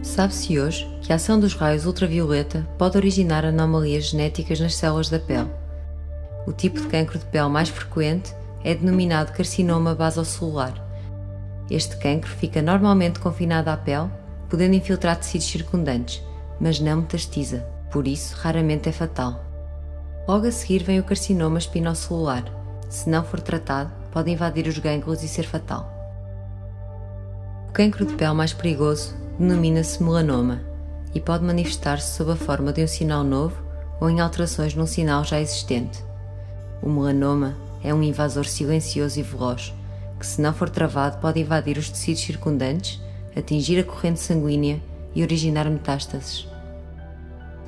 Sabe-se hoje que a ação dos raios ultravioleta pode originar anomalias genéticas nas células da pele. O tipo de cancro de pele mais frequente é denominado carcinoma basocelular. Este cancro fica normalmente confinado à pele, podendo infiltrar tecidos circundantes, mas não metastiza, por isso raramente é fatal. Logo a seguir vem o carcinoma espinocelular. Se não for tratado, pode invadir os gânglios e ser fatal. O cancro de pele mais perigoso denomina-se melanoma e pode manifestar-se sob a forma de um sinal novo ou em alterações num sinal já existente. O melanoma é um invasor silencioso e veloz, que se não for travado pode invadir os tecidos circundantes, atingir a corrente sanguínea e originar metástases.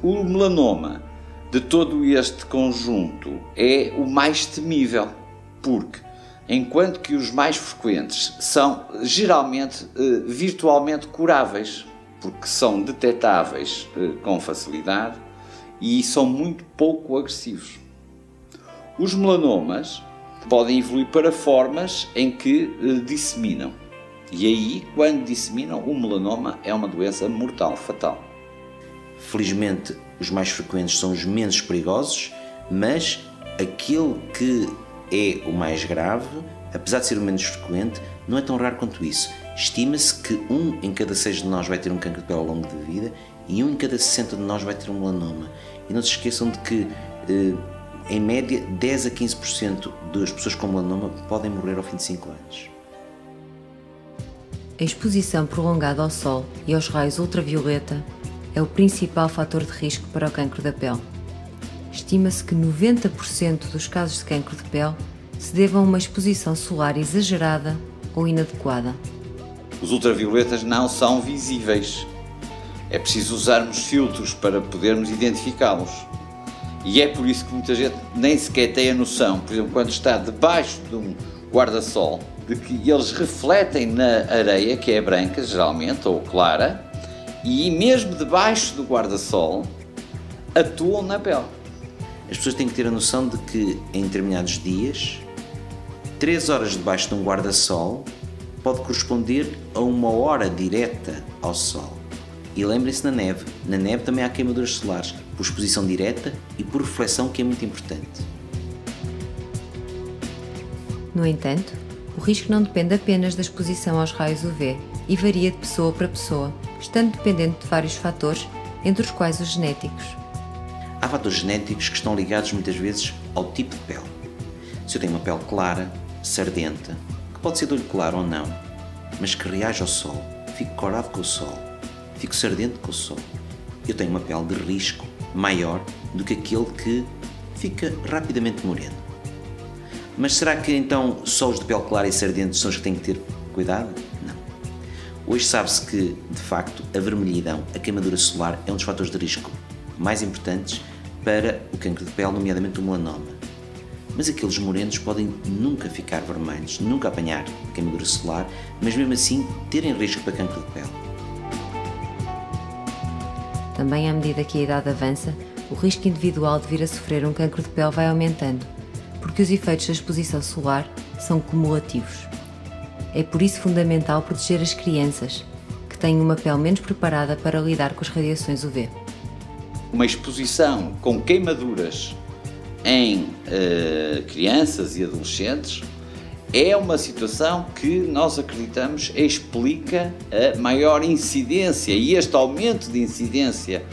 O melanoma, de todo este conjunto, é o mais temível, porque enquanto que os mais frequentes são geralmente virtualmente curáveis, porque são detectáveis com facilidade e são muito pouco agressivos. Os melanomas podem evoluir para formas em que disseminam. E aí, quando disseminam, o melanoma é uma doença mortal, fatal. Felizmente, os mais frequentes são os menos perigosos, mas aquele que é o mais grave, apesar de ser o menos frequente, não é tão raro quanto isso. Estima-se que 1 em cada 6 de nós vai ter um cancro de pele ao longo da vida e 1 em cada 60 de nós vai ter um melanoma. E não se esqueçam de que, em média, 10 a 15% das pessoas com melanoma podem morrer ao fim de 5 anos. A exposição prolongada ao sol e aos raios ultravioleta é o principal fator de risco para o cancro da pele. Estima-se que 90% dos casos de cancro de pele se devam a uma exposição solar exagerada ou inadequada. Os ultravioletas não são visíveis. É preciso usarmos filtros para podermos identificá-los. E é por isso que muita gente nem sequer tem a noção, por exemplo, quando está debaixo de um guarda-sol, de que eles refletem na areia, que é branca geralmente, ou clara, e mesmo debaixo do guarda-sol atuam na pele. As pessoas têm que ter a noção de que em determinados dias, 3 horas debaixo de um guarda-sol pode corresponder a 1 hora direta ao sol. E lembrem-se na neve. Na neve também há queimaduras solares, por exposição direta e por reflexão, que é muito importante. No entanto, o risco não depende apenas da exposição aos raios UV e varia de pessoa para pessoa, estando dependente de vários fatores, entre os quais os genéticos. Há fatores genéticos que estão ligados muitas vezes ao tipo de pele. Se eu tenho uma pele clara, sardenta, que pode ser de olho claro ou não, mas que reage ao sol, fico corado com o sol, fico sardento com o sol, eu tenho uma pele de risco maior do que aquele que fica rapidamente moreno. Mas será que então só os de pele clara e sardente são os que têm que ter cuidado? Não. Hoje sabe-se que, de facto, a vermelhidão, a queimadura solar, é um dos fatores de risco mais importantes para o cancro de pele, nomeadamente o melanoma. Mas aqueles morenos podem nunca ficar vermelhos, nunca apanhar queimadura solar, mas mesmo assim terem risco para cancro de pele. Também à medida que a idade avança, o risco individual de vir a sofrer um cancro de pele vai aumentando, porque os efeitos da exposição solar são cumulativos. É por isso fundamental proteger as crianças, que têm uma pele menos preparada para lidar com as radiações UV. Uma exposição com queimaduras em crianças e adolescentes é uma situação que nós acreditamos explica a maior incidência e este aumento de incidência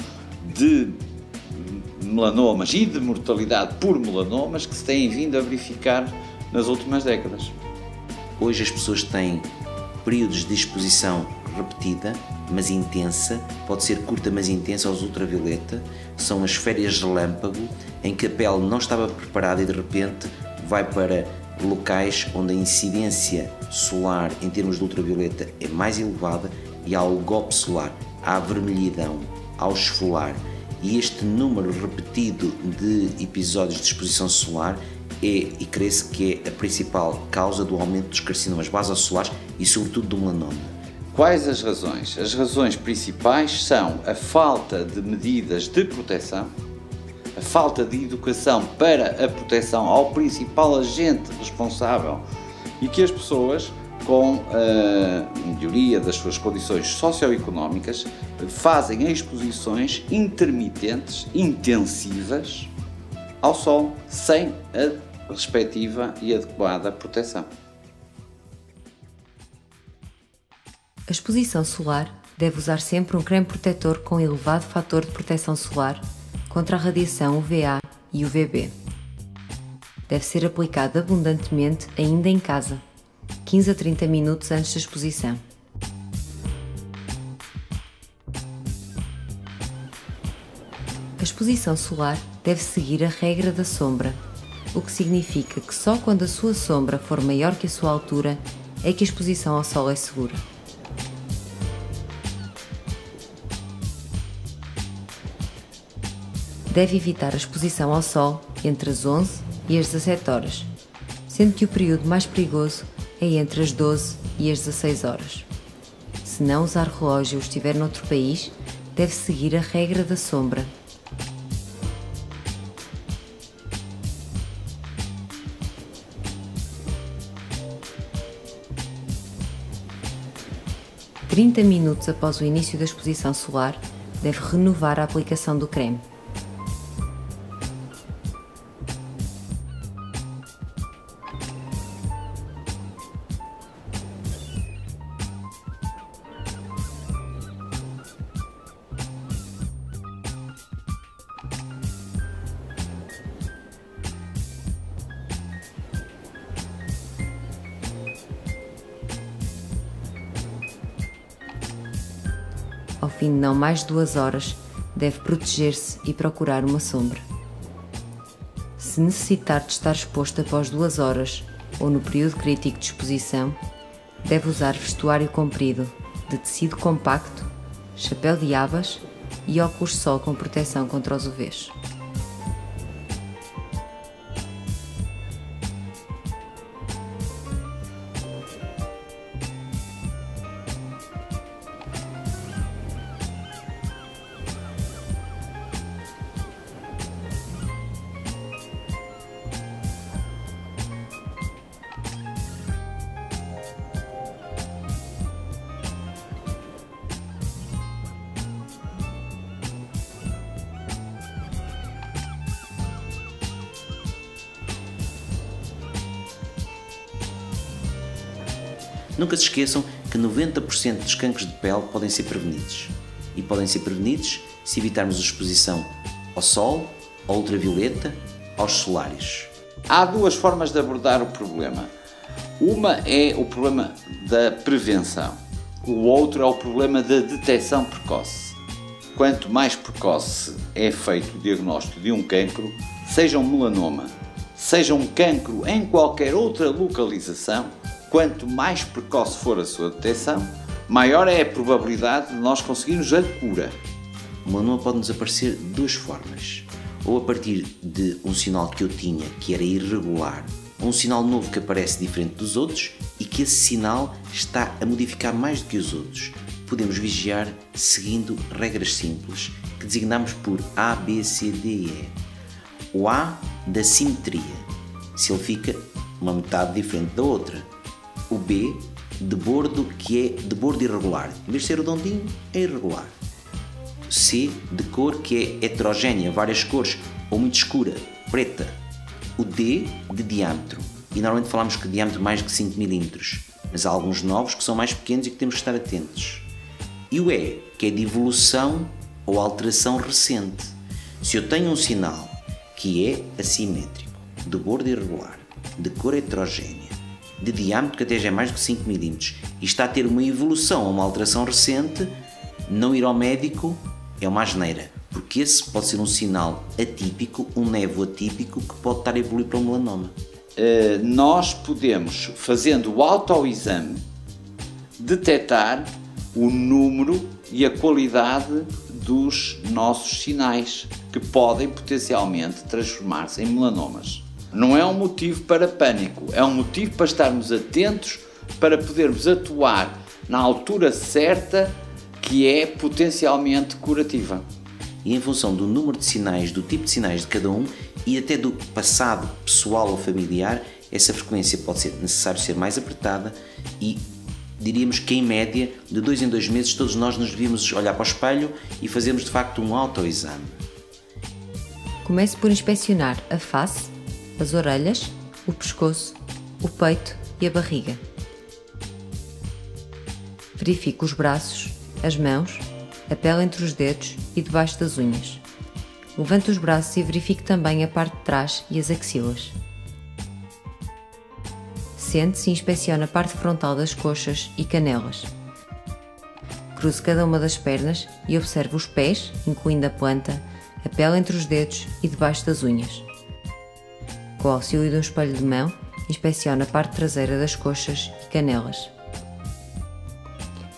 de melanomas e de mortalidade por melanomas que se têm vindo a verificar nas últimas décadas. Hoje as pessoas têm períodos de exposição repetida, mas intensa, pode ser curta, mas intensa aos ultravioleta, são as férias relâmpago, em que a pele não estava preparada e de repente vai para locais onde a incidência solar em termos de ultravioleta é mais elevada e há o golpe solar, há a vermelhidão, há o esfolar. E este número repetido de episódios de exposição solar e crê-se que é a principal causa do aumento dos carcinomas basosolares e sobretudo do melanoma. Quais as razões? As razões principais são a falta de medidas de proteção, a falta de educação para a proteção ao principal agente responsável e que as pessoas, com a melhoria das suas condições socioeconómicas, fazem exposições intermitentes, intensivas, ao sol, sem a respectiva e adequada proteção. A exposição solar deve usar sempre um creme protetor com elevado fator de proteção solar contra a radiação UVA e UVB. Deve ser aplicado abundantemente ainda em casa, 15 a 30 minutos antes da exposição. A exposição solar deve seguir a regra da sombra, o que significa que só quando a sua sombra for maior que a sua altura é que a exposição ao sol é segura. Deve evitar a exposição ao sol entre as 11 e as 17 horas, sendo que o período mais perigoso é entre as 12 e as 16 horas. Se não usar relógio ou estiver noutro país, deve seguir a regra da sombra. "30 minutos após o início da exposição solar, deve renovar a aplicação do creme. Ao fim de não mais de 2 horas, deve proteger-se e procurar uma sombra. Se necessitar de estar exposto após 2 horas ou no período crítico de exposição, deve usar vestuário comprido, de tecido compacto, chapéu de abas e óculos de sol com proteção contra os UVs. Nunca se esqueçam que 90% dos cancros de pele podem ser prevenidos. E podem ser prevenidos se evitarmos a exposição ao sol, ao ultravioleta, aos solários. Há duas formas de abordar o problema. Uma é o problema da prevenção. O outro é o problema da detecção precoce. Quanto mais precoce é feito o diagnóstico de um cancro, seja um melanoma, seja um cancro em qualquer outra localização, quanto mais precoce for a sua detecção, maior é a probabilidade de nós conseguirmos a cura. O melanoma pode-nos aparecer de duas formas. Ou a partir de um sinal que eu tinha que era irregular, ou um sinal novo que aparece diferente dos outros e que esse sinal está a modificar mais do que os outros. Podemos vigiar seguindo regras simples que que designamos por A, B, C, D e E. O A da simetria, se ele fica uma metade diferente da outra. O B de bordo, que é de bordo irregular. Em vez de ser redondinho, é irregular. O C de cor, que é heterogénea, várias cores, ou muito escura, preta. O D de diâmetro. E normalmente falamos que diâmetro mais de 5 mm, mas há alguns novos que são mais pequenos e que temos que estar atentos. E o E, que é de evolução ou alteração recente. Se eu tenho um sinal que é assimétrico, de bordo irregular, de cor heterogénea, de diâmetro que até já é mais de 5 mm e está a ter uma evolução ou uma alteração recente, não ir ao médico é uma asneira, porque esse pode ser um sinal atípico, um névoa atípico que pode estar a evoluir para um melanoma. Nós podemos, fazendo o autoexame, detectar o número e a qualidade dos nossos sinais, que podem potencialmente transformar-se em melanomas. Não é um motivo para pânico, é um motivo para estarmos atentos, para podermos atuar na altura certa, que é potencialmente curativa. E em função do número de sinais, do tipo de sinais de cada um e até do passado pessoal ou familiar, essa frequência pode ser necessário ser mais apertada e diríamos que em média, de 2 em 2 meses, todos nós nos devíamos olhar para o espelho e fazermos de facto um autoexame. Comece por inspecionar a face, as orelhas, o pescoço, o peito e a barriga. Verifique os braços, as mãos, a pele entre os dedos e debaixo das unhas. Levante os braços e verifique também a parte de trás e as axilas. Sente-se e inspecione a parte frontal das coxas e canelas. Cruze cada uma das pernas e observe os pés, incluindo a planta, a pele entre os dedos e debaixo das unhas. Com o auxílio de um espelho de mão, inspecione a parte traseira das coxas e canelas.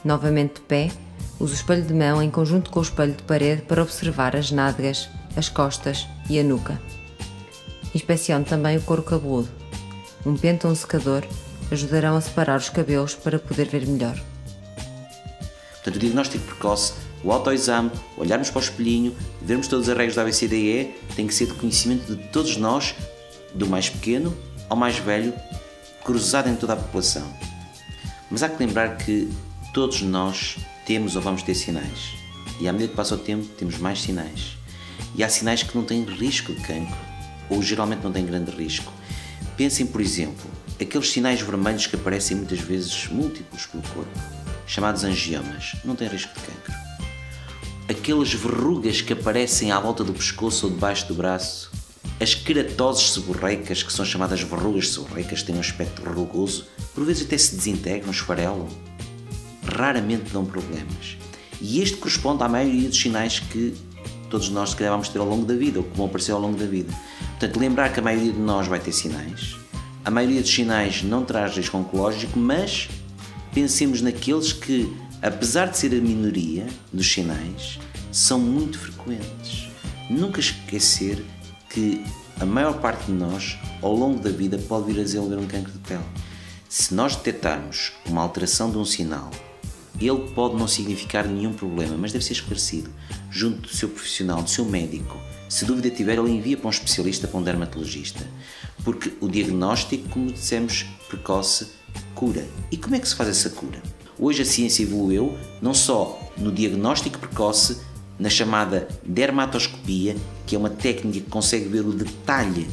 Novamente de pé, use o espelho de mão em conjunto com o espelho de parede para observar as nádegas, as costas e a nuca. Inspecione também o couro cabeludo. Um pente ou um secador ajudarão a separar os cabelos para poder ver melhor. Portanto, o diagnóstico precoce, o autoexame, olharmos para o espelhinho, vermos todas as regras da ABCDE, tem que ser de conhecimento de todos nós, do mais pequeno ao mais velho, cruzado em toda a população. Mas há que lembrar que todos nós temos ou vamos ter sinais. E à medida que passa o tempo, temos mais sinais. E há sinais que não têm risco de cancro, ou geralmente não têm grande risco. Pensem, por exemplo, aqueles sinais vermelhos que aparecem muitas vezes múltiplos pelo corpo, chamados angiomas, não têm risco de cancro. Aquelas verrugas que aparecem à volta do pescoço ou debaixo do braço, as queratoses seborreicas, que são chamadas verrugas seborreicas, têm um aspecto rugoso, por vezes até se desintegram, esfarelam, raramente dão problemas. E este corresponde à maioria dos sinais que todos nós se calhar vamos ter ao longo da vida, ou que vão aparecer ao longo da vida. Portanto, lembrar que a maioria de nós vai ter sinais, a maioria dos sinais não traz risco oncológico, mas pensemos naqueles que, apesar de ser a minoria dos sinais, são muito frequentes. Nunca esquecer que a maior parte de nós, ao longo da vida, pode vir a desenvolver um cancro de pele. Se nós detectarmos uma alteração de um sinal, ele pode não significar nenhum problema, mas deve ser esclarecido junto do seu profissional, do seu médico. Se dúvida tiver, ele envia para um especialista, para um dermatologista. Porque o diagnóstico, como dissemos, precoce, cura. E como é que se faz essa cura? Hoje a ciência evoluiu não só no diagnóstico precoce, na chamada dermatoscopia, que é uma técnica que consegue ver o detalhe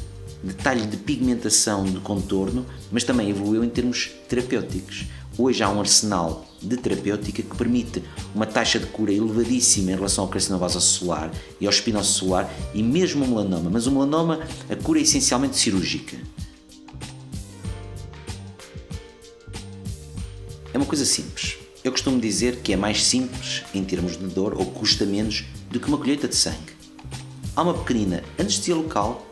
de pigmentação do contorno, mas também evoluiu em termos terapêuticos. Hoje há um arsenal de terapêutica que permite uma taxa de cura elevadíssima em relação ao carcinoma vasocelular e ao espinocelular e mesmo o melanoma. Mas o melanoma, a cura é essencialmente cirúrgica. É uma coisa simples. Eu costumo dizer que é mais simples em termos de dor ou custa menos do que uma colheita de sangue. Há uma pequenina anestesia local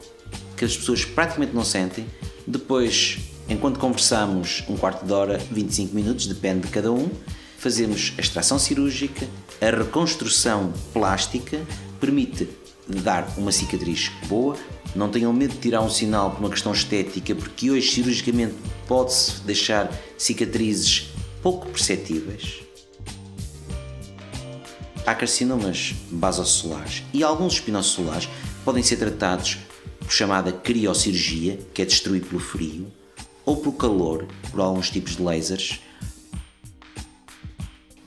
que as pessoas praticamente não sentem. Depois, enquanto conversamos um quarto de hora, 25 minutos, depende de cada um, fazemos a extração cirúrgica, a reconstrução plástica, permite dar uma cicatriz boa. Não tenham medo de tirar um sinal por uma questão estética, porque hoje cirurgicamente pode-se deixar cicatrizes pouco perceptíveis. Há carcinomas basocelulares e alguns espinocelulares podem ser tratados por chamada criocirurgia, que é destruído pelo frio, ou por calor, por alguns tipos de lasers.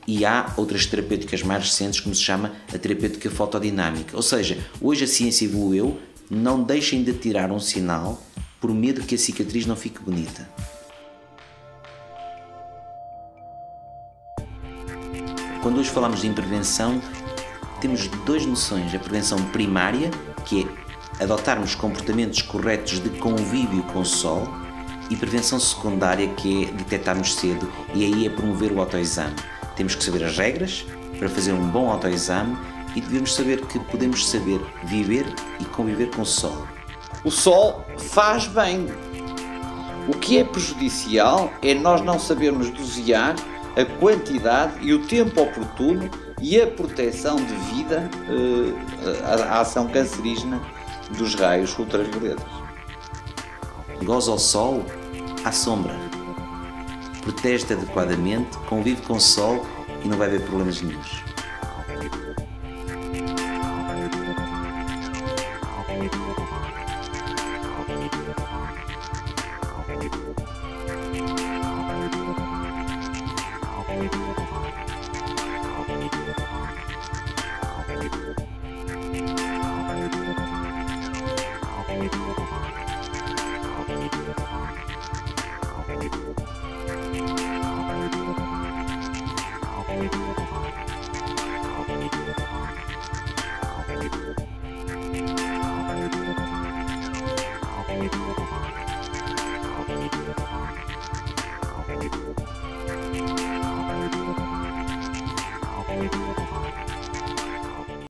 E há outras terapêuticas mais recentes, como se chama a terapêutica fotodinâmica. Ou seja, hoje a ciência evoluiu, não deixem de tirar um sinal por medo que a cicatriz não fique bonita. Quando hoje falamos de prevenção, temos duas noções. A prevenção primária, que é adotarmos comportamentos corretos de convívio com o sol, e prevenção secundária, que é detectarmos cedo, e aí é promover o autoexame. Temos que saber as regras para fazer um bom autoexame e devemos saber que podemos saber viver e conviver com o sol. O sol faz bem. O que é prejudicial é nós não sabermos dosear a quantidade e o tempo oportuno e a proteção devida à ação cancerígena dos raios ultravioletas. Goza ao sol, à sombra. Protege-te adequadamente, convive com o sol e não vai haver problemas nenhuns.